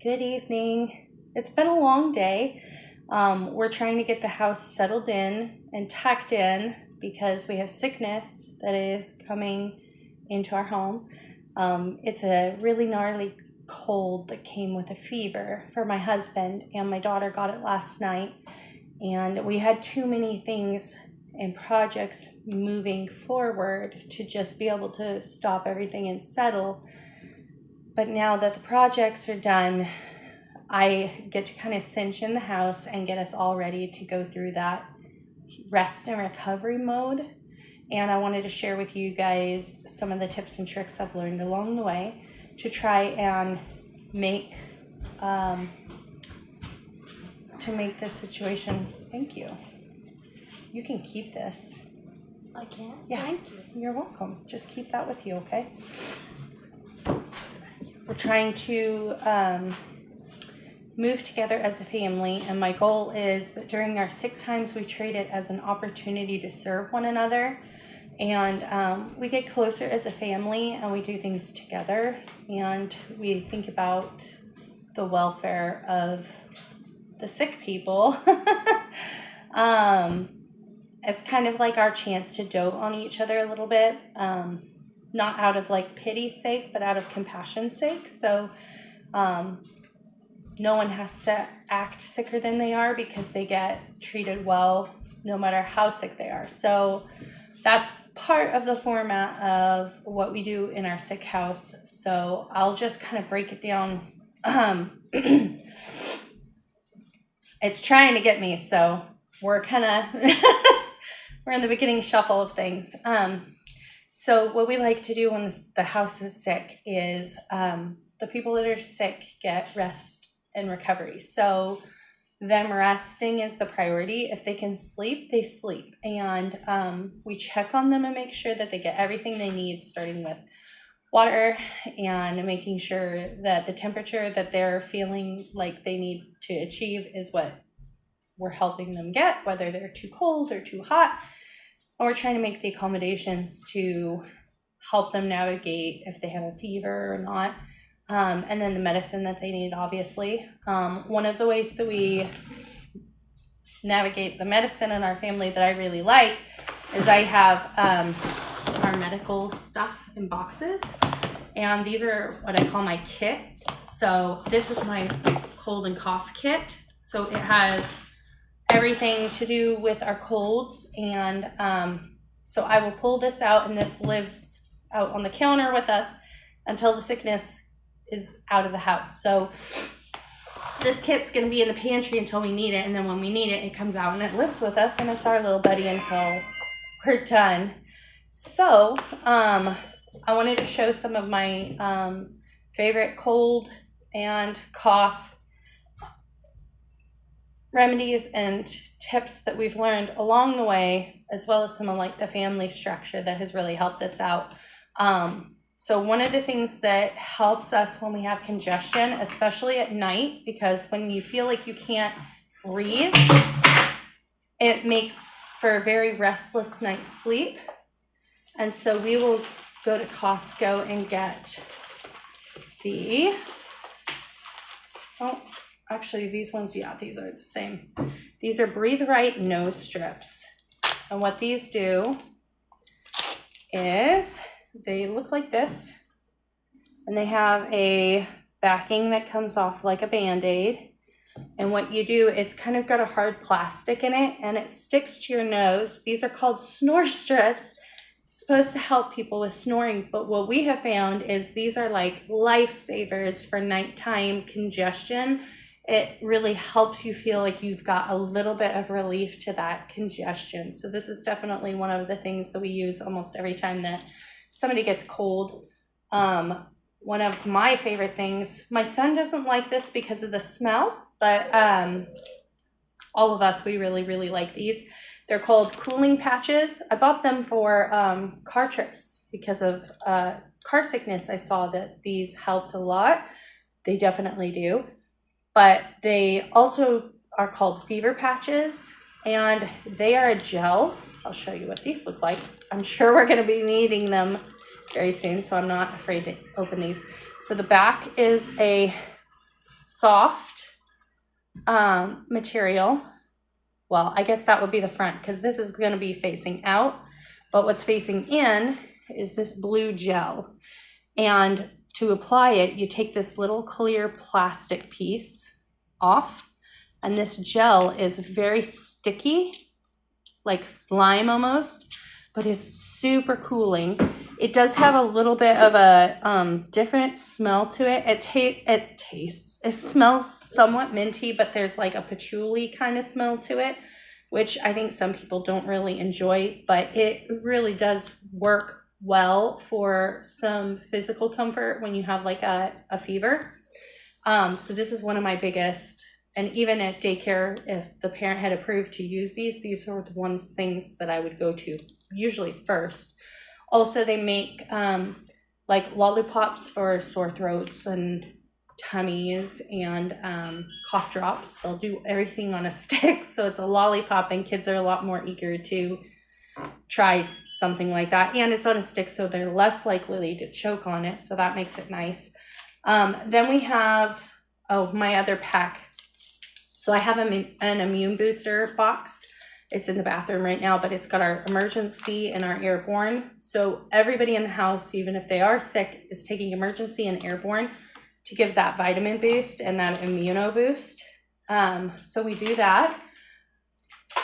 Good evening. It's been a long day. We're trying to get the house settled in and tucked in because we have sickness that is coming into our home. It's a really gnarly cold that came with a fever for my husband, and my daughter got it last night. And we had too many things and projects moving forward to just be able to stop everything and settle. But now that the projects are done, I get to kind of cinch in the house and get us all ready to go through that rest and recovery mode. And I wanted to share with you guys some of the tips and tricks I've learned along the way to try and make this situation. Thank you. You can keep this. I can? Yeah. Thank you. You're welcome. Just keep that with you, okay? We're trying to move together as a family, and my goal is that during our sick times we treat it as an opportunity to serve one another, and we get closer as a family and we do things together, and we think about the welfare of the sick people. It's kind of like our chance to dote on each other a little bit, not out of like pity's sake, but out of compassion's sake. So no one has to act sicker than they are because they get treated well no matter how sick they are. So that's part of the format of what we do in our sick house. So I'll just kind of break it down. It's trying to get me, so we're kind of we're in the beginning shuffle of things. So what we like to do when the house is sick is the people that are sick get rest and recovery. So them resting is the priority. If they can sleep, they sleep. And we check on them and make sure that they get everything they need, starting with water and making sure that the temperature that they're feeling like they need to achieve is what we're helping them get, whether they're too cold or too hot. And we're trying to make the accommodations to help them navigate if they have a fever or not. And then the medicine that they need, obviously. One of the ways that we navigate the medicine in our family that I really like is I have our medical stuff in boxes. And these are what I call my kits. So this is my cold and cough kit. So it has everything to do with our colds, and so I will pull this out, and this lives out on the counter with us until the sickness is out of the house. So this kit's going to be in the pantry until we need it, and then when we need it, it comes out and it lives with us, and it's our little buddy until we're done. So I wanted to show some of my favorite cold and cough remedies and tips that we've learned along the way, as well as some of like the family structure that has really helped us out. So one of the things that helps us when we have congestion, especially at night, because when you feel like you can't breathe, it makes for a very restless night's sleep. And so we will go to Costco and get the, actually, these ones, yeah, these are the same. These are Breathe Right nose strips. And what these do is they look like this, and they have a backing that comes off like a Band-Aid. And what you do, it's kind of got a hard plastic in it, and it sticks to your nose. These are called snore strips. It's supposed to help people with snoring, but what we have found is these are like lifesavers for nighttime congestion. It really helps you feel like you've got a little bit of relief to that congestion. So this is definitely one of the things that we use almost every time that somebody gets cold. One of my favorite things, my son doesn't like this because of the smell, but all of us, we really, really like these. They're called cooling patches. I bought them for car trips because of car sickness. I saw that these helped a lot. They definitely do. But they also are called fever patches, and they are a gel. I'll show you what these look like. I'm sure we're going to be needing them very soon, so I'm not afraid to open these. So the back is a soft material. Well, I guess that would be the front because this is going to be facing out, but what's facing in is this blue gel. And to apply it, you take this little clear plastic piece off, and this gel is very sticky, like slime almost, but is super cooling. It does have a little bit of a different smell to it. It smells somewhat minty, but there's like a patchouli kind of smell to it, which I think some people don't really enjoy, but it really does work well for some physical comfort when you have like a fever. So this is one of my biggest, and even at daycare, if the parent had approved to use these are the things that I would go to usually first. Also, they make like lollipops for sore throats and tummies and cough drops. They'll do everything on a stick, so it's a lollipop, and kids are a lot more eager to try something like that. And it's on a stick, so they're less likely to choke on it, so that makes it nice. Then we have, my other pack. So I have an immune booster box. It's in the bathroom right now, but it's got our emergency and our airborne. So everybody in the house, even if they are sick, is taking emergency and airborne to give that vitamin boost and that immuno boost. So we do that.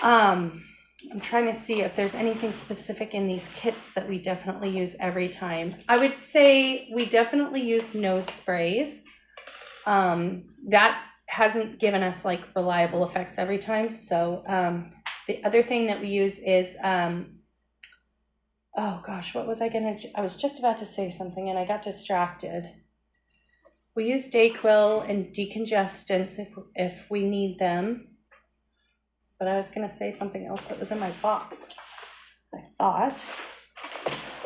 I'm trying to see if there's anything specific in these kits that we definitely use every time. I would say we definitely use nose sprays. That hasn't given us like reliable effects every time. So the other thing that we use is, oh gosh, what was I was just about to say something and I got distracted. We use Dayquil and decongestants if we need them. But I was going to say something else that was in my box, I thought.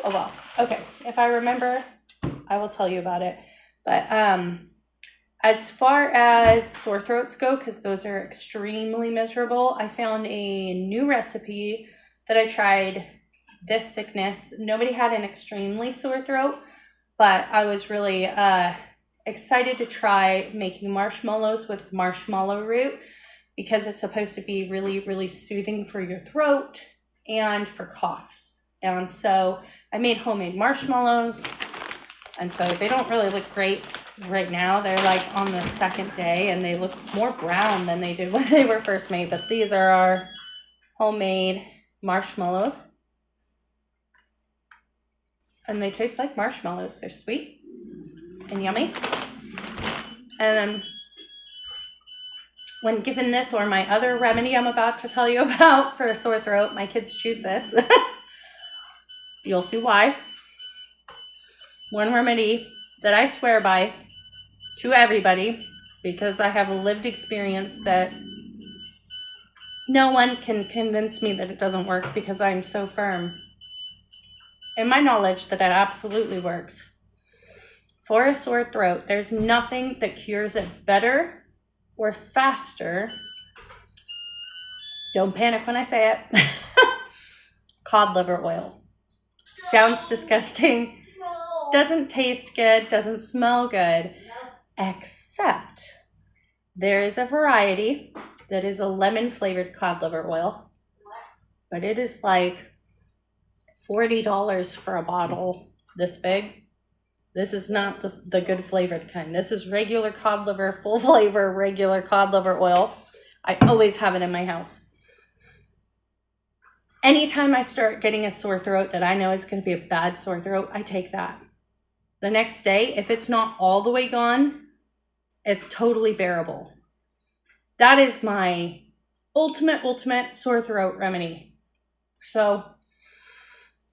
Oh, well, okay. If I remember, I will tell you about it. But as far as sore throats go, because those are extremely miserable, I found a new recipe that I tried this sickness. Nobody had an extremely sore throat, but I was really excited to try making marshmallows with marshmallow root, because it's supposed to be really, really soothing for your throat and for coughs. And so I made homemade marshmallows, and so they don't really look great right now. They're like on the second day, and they look more brown than they did when they were first made, but these are our homemade marshmallows. And they taste like marshmallows. They're sweet and yummy. And then when given this or my other remedy I'm about to tell you about for a sore throat, my kids choose this. You'll see why. One remedy that I swear by to everybody, because I have a lived experience that no one can convince me that it doesn't work, because I'm so firm in my knowledge that it absolutely works. For a sore throat, there's nothing that cures it better or faster. Don't panic when I say it. Cod liver oil. Sounds disgusting. Doesn't taste good, doesn't smell good, except there is a variety that is a lemon flavored cod liver oil, but it is like $40 for a bottle this big. This is not the good flavored kind. This is regular cod liver, full flavor, regular cod liver oil. I always have it in my house. Anytime I start getting a sore throat that I know is going to be a bad sore throat, I take that. The next day, if it's not all the way gone, it's totally bearable. That is my ultimate sore throat remedy. So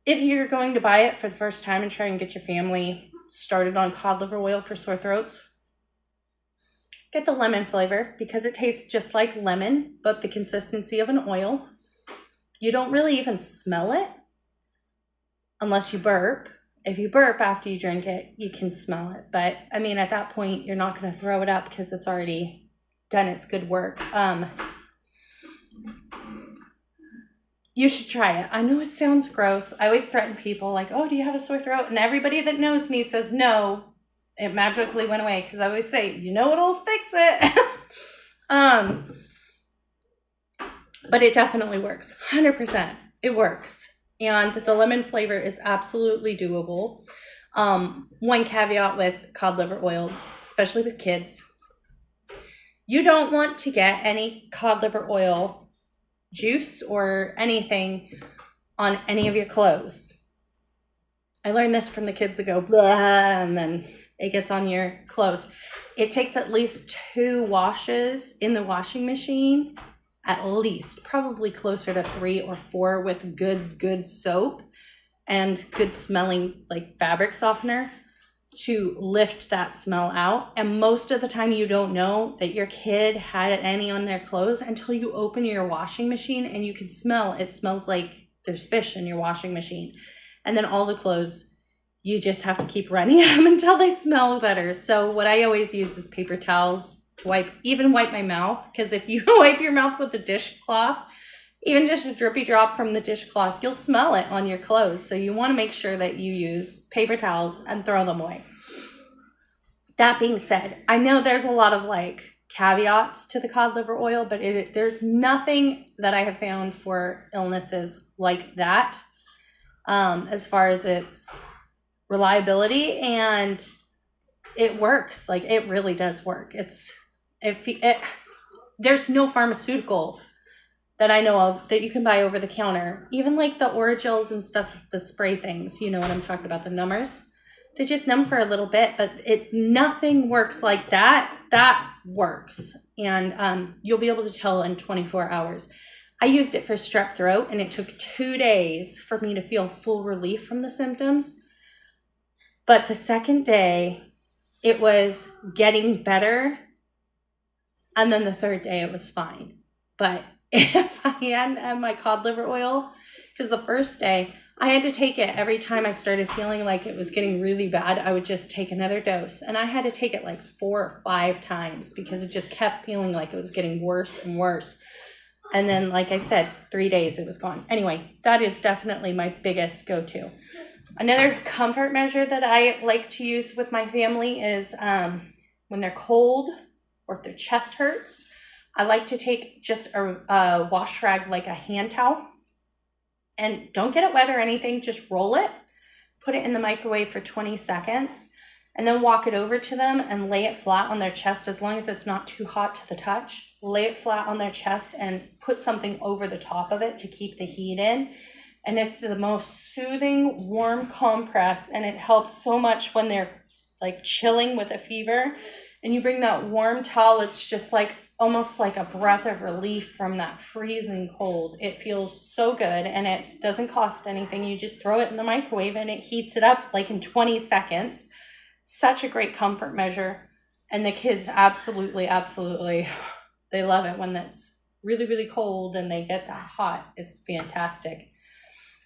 if you're going to buy it for the first time and try and get your family started on cod liver oil for sore throats, get the lemon flavor, because it tastes just like lemon, but the consistency of an oil. You don't really even smell it unless you burp. If you burp after you drink it, you can smell it. But I mean, at that point, you're not going to throw it up because it's already done its good work. You should try it. I know it sounds gross. I always threaten people like, oh, do you have a sore throat? And everybody that knows me says no. it magically went away, because I always say, you know what'll fix it. But it definitely works. 100%. It works. And the lemon flavor is absolutely doable. One caveat with cod liver oil, especially with kids, you don't want to get any cod liver oil juice or anything on any of your clothes. I learned this from the kids that go blah, and then it gets on your clothes. It takes at least 2 washes in the washing machine, at least, probably closer to 3 or 4 with good soap and good smelling like fabric softener to lift that smell out. And most of the time you don't know that your kid had any on their clothes until you open your washing machine and you can smell, it smells like there's fish in your washing machine. And then all the clothes, you just have to keep running them until they smell better. So what I always use is paper towels to wipe my mouth, because if you wipe your mouth with a dishcloth, even just a drippy drop from the dishcloth, you'll smell it on your clothes. So you want to make sure that you use paper towels and throw them away. That being said, I know there's a lot of like caveats to the cod liver oil, but there's nothing that I have found for illnesses like that, as far as its reliability, and it works. Like, it really does work. There's no pharmaceutical that I know of that you can buy over the counter. Even like the Orajels and stuff, the spray things, you know what I'm talking about, the numbers. They just numb for a little bit, but nothing works like that. That works. And you'll be able to tell in 24 hours. I used it for strep throat, and it took 2 days for me to feel full relief from the symptoms. But the second day, it was getting better. And then the third day, it was fine. But if I hadn't had my cod liver oil, because the first day, I had to take it every time I started feeling like it was getting really bad, I would just take another dose. And I had to take it like 4 or 5 times because it just kept feeling like it was getting worse and worse. And then, like I said, 3 days it was gone. Anyway, that is definitely my biggest go-to. Another comfort measure that I like to use with my family is when they're cold or if their chest hurts, I like to take just a wash rag, like a hand towel, and don't get it wet or anything, just roll it, put it in the microwave for 20 seconds, and then walk it over to them and lay it flat on their chest, as long as it's not too hot to the touch. Lay it flat on their chest and put something over the top of it to keep the heat in. And it's the most soothing, warm compress, and it helps so much when they're like chilling with a fever. And you bring that warm towel, it's just like almost like a breath of relief from that freezing cold. It feels so good, and it doesn't cost anything. You just throw it in the microwave and it heats it up like in 20 seconds. Such a great comfort measure. And the kids absolutely, they love it when it's really, really cold and they get that hot. It's fantastic.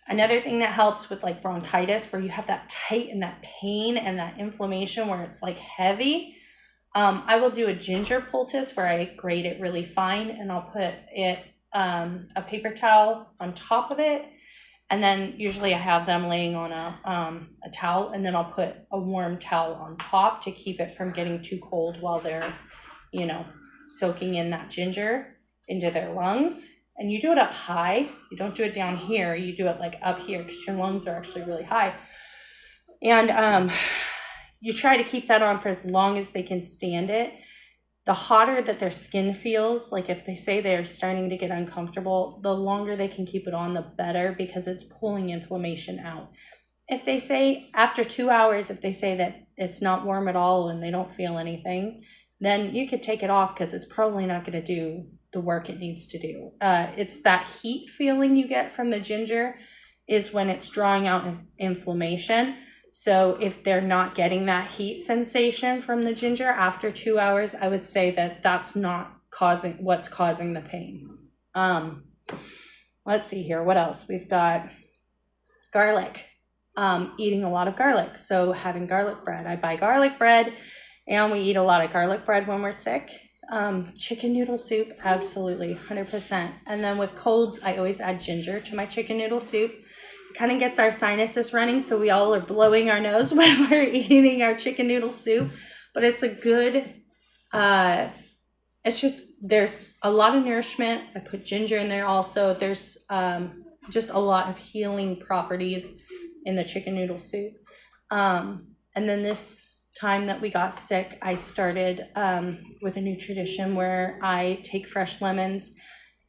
Another thing that helps with like bronchitis, where you have that tight and that pain and that inflammation where it's like heavy, I will do a ginger poultice where I grate it really fine, and I'll put it a paper towel on top of it, and then usually I have them laying on a towel, and then I'll put a warm towel on top to keep it from getting too cold while they're, soaking in that ginger into their lungs. And you do it up high. You don't do it down here. You do it like up here, because your lungs are actually really high. And you try to keep that on for as long as they can stand it. The hotter that their skin feels, like if they say they're starting to get uncomfortable, the longer they can keep it on, the better, because it's pulling inflammation out. If they say after 2 hours, if they say that it's not warm at all and they don't feel anything, then you could take it off, because it's probably not going to do the work it needs to do. It's that heat feeling you get from the ginger is when it's drawing out inflammation. So if they're not getting that heat sensation from the ginger after 2 hours, I would say that that's not what's causing the pain. Let's see here. What else? We've got garlic, eating a lot of garlic. So having garlic bread. I buy garlic bread, and we eat a lot of garlic bread when we're sick. Chicken noodle soup, absolutely, 100%. And then with colds, I always add ginger to my chicken noodle soup. kind of gets our sinuses running, so we all are blowing our nose when we're eating our chicken noodle soup. But it's a good, it's just, there's a lot of nourishment. I put ginger in there also. There's just a lot of healing properties in the chicken noodle soup. And then this time that we got sick, I started with a new tradition where I take fresh lemons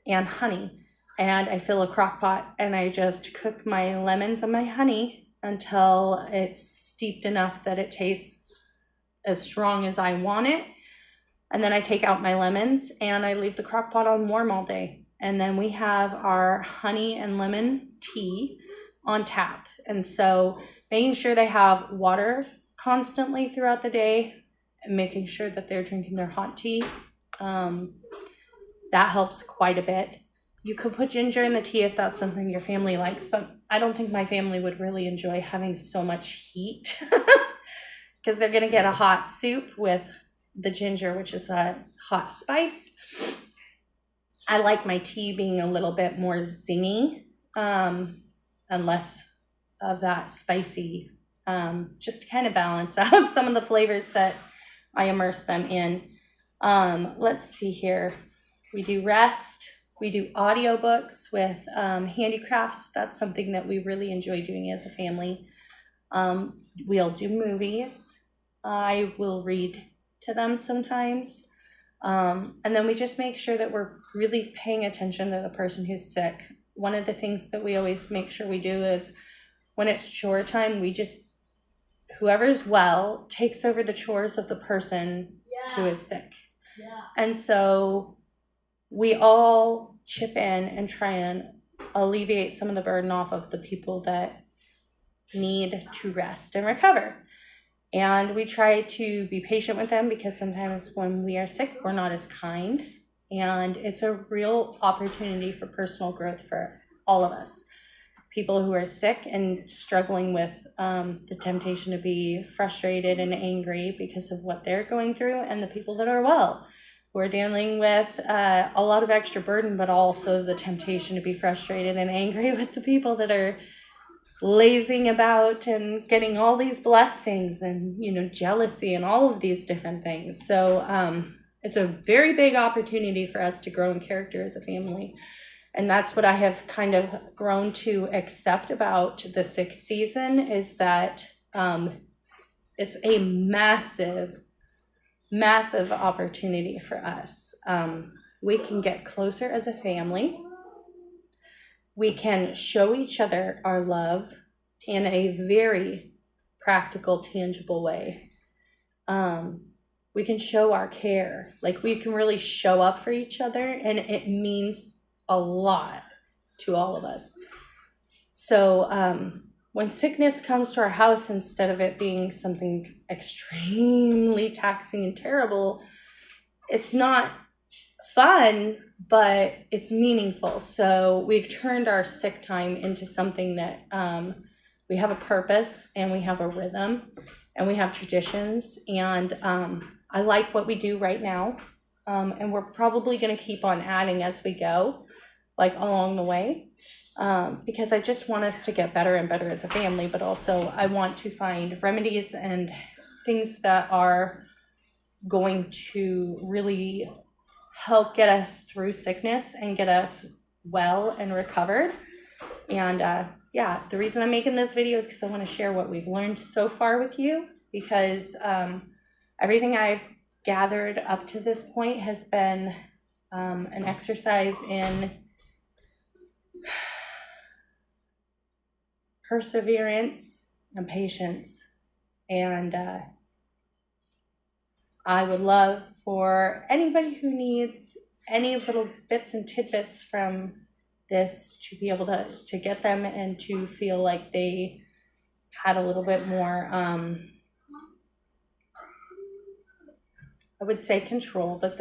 and honey, and I fill a crock pot and I just cook my lemons and my honey until it's steeped enough that it tastes as strong as I want it. And then I take out my lemons and I leave the crock pot on warm all day. And then we have our honey and lemon tea on tap. And so making sure they have water constantly throughout the day and making sure that they're drinking their hot tea, that helps quite a bit. You could put ginger in the tea if that's something your family likes, but I don't think my family would really enjoy having so much heat because they're going to get a hot soup with the ginger, which is a hot spice. I like my tea being a little bit more zingy and less of that spicy, just to kind of balance out some of the flavors that I immerse them in. Let's see here. We do rest. We do audiobooks with handicrafts. That's something that we really enjoy doing as a family. We'll do movies. I will read to them sometimes. And then we just make sure that we're really paying attention to the person who's sick. One of the things that we always make sure we do is when it's chore time, we just, whoever's well takes over the chores of the person who is sick. And so we all chip in and try and alleviate some of the burden off of the people that need to rest and recover. And we try to be patient with them because sometimes when we are sick, we're not as kind. And it's a real opportunity for personal growth for all of us. People who are sick and struggling with the temptation to be frustrated and angry because of what they're going through, and the people that are well, who are dealing with a lot of extra burden, but also the temptation to be frustrated and angry with the people that are lazing about and getting all these blessings and, you know, jealousy and all of these different things. So it's a very big opportunity for us to grow in character as a family. And that's what I have kind of grown to accept about the sick season, is that it's a massive opportunity for us. We can get closer as a family. We can show each other our love in a very practical, tangible way. We can show our care. Like, we can really show up for each other, and it means a lot to all of us. So when sickness comes to our house, instead of it being something extremely taxing and terrible, it's not fun, but it's meaningful. So we've turned our sick time into something that we have a purpose, and we have a rhythm, and we have traditions. And I like what we do right now. And we're probably going to keep on adding as we go, like along the way, because I just want us to get better and better as a family, but also I want to find remedies and things that are going to really help get us through sickness and get us well and recovered. And yeah, the reason I'm making this video is because I want to share what we've learned so far with you, because everything I've gathered up to this point has been an exercise in perseverance and patience. And I would love for anybody who needs any little bits and tidbits from this to be able to get them and to feel like they had a little bit more, I would say control, but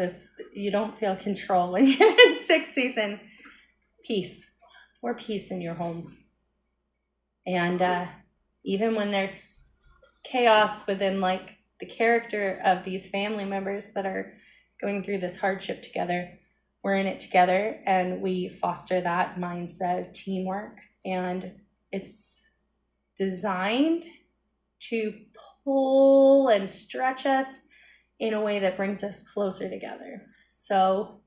you don't feel control when you're in sick season. Peace. More peace in your home. And even when there's chaos within, like, the character of these family members that are going through this hardship together, we're in it together, and we foster that mindset of teamwork. And it's designed to pull and stretch us in a way that brings us closer together. So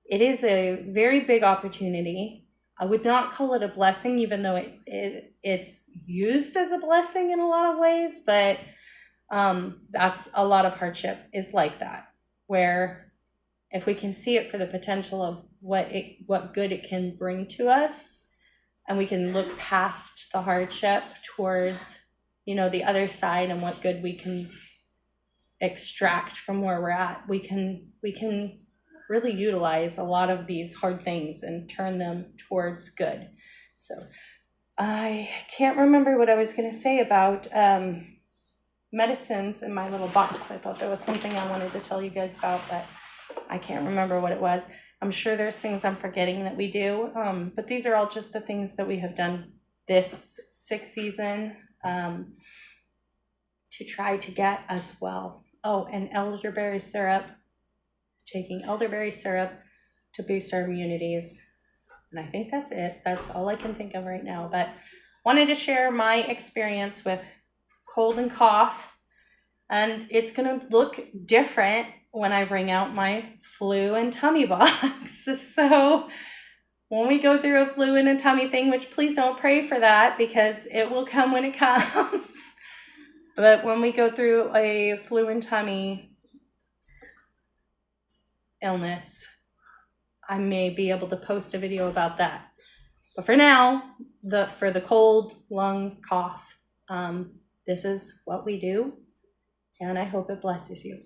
it is a very big opportunity. I would not call it a blessing, even though it's used as a blessing in a lot of ways, but that's a lot of hardship is like that, where if we can see it for the potential of what good it can bring to us, and we can look past the hardship towards, the other side and what good we can extract from where we're at, we can really utilize a lot of these hard things and turn them towards good. So I can't remember what I was going to say about medicines in my little box. I thought there was something I wanted to tell you guys about, but I can't remember what it was. I'm sure there's things I'm forgetting that we do, but these are all just the things that we have done this 6th season to try to get as well. Oh, and elderberry syrup, taking elderberry syrup to boost our immunities. And I think that's it. That's all I can think of right now. But wanted to share my experience with cold and cough. And it's going to look different when I bring out my flu and tummy box. So when we go through a flu and a tummy thing, which please don't pray for that because it will come when it comes. But when we go through a flu and tummy illness, I may be able to post a video about that. But for now, for the cold, lung, cough, this is what we do, and I hope it blesses you.